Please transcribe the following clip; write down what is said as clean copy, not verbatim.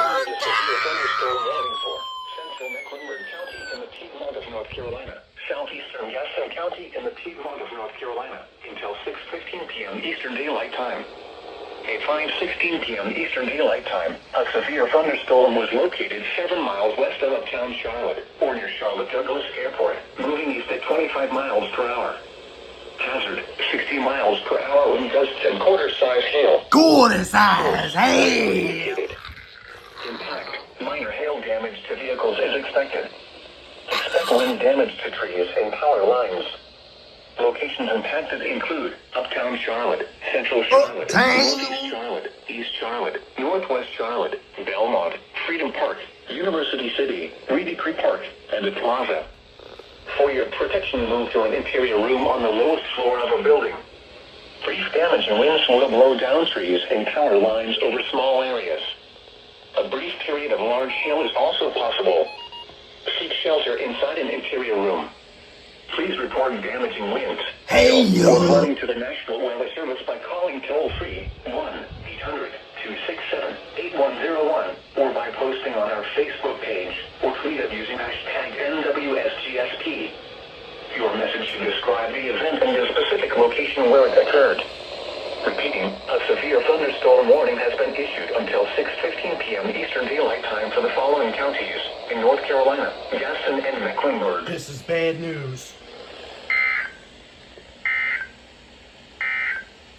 severe thunderstorm warning for central Mecklenburg County in the Piedmont of North Carolina, southeastern Gaston County in the Piedmont of North Carolina, until 6:15 p.m. Eastern Daylight Time. At 5:16 p.m. Eastern Daylight Time, a severe thunderstorm was located 7 miles west of uptown Charlotte, or near Charlotte Douglas Airport, moving east at 25 miles per hour. Hazard, 60 miles per hour wind gusts and quarter-size hail. Quarter-size hail! Impact, minor hail damage to vehicles is expected. Expect wind damage to trees and power lines. Locations impacted include Uptown Charlotte, Central Charlotte, Northeast Charlotte, East Charlotte, Northwest Charlotte, Belmont, Freedom Park, University City, Reedy Creek Park, and the Plaza. For your protection, move to an interior room on the lowest floor of a building. Brief damage and winds will blow down trees and power lines over small areas. A brief period of large hail is also possible. Seek shelter inside an interior room. Please report damaging winds. Or running to the National Weather Service by calling toll-free 1-800-267-8101 or by posting on our Facebook page or tweet it using hashtag NWSGSP. Your message should describe the event and the specific location where it occurred. Repeating, a severe thunderstorm warning has been issued until 6:15 p.m. Eastern Daylight Time for the following counties in North Carolina, Gaston, and Mecklenburg. This is bad news.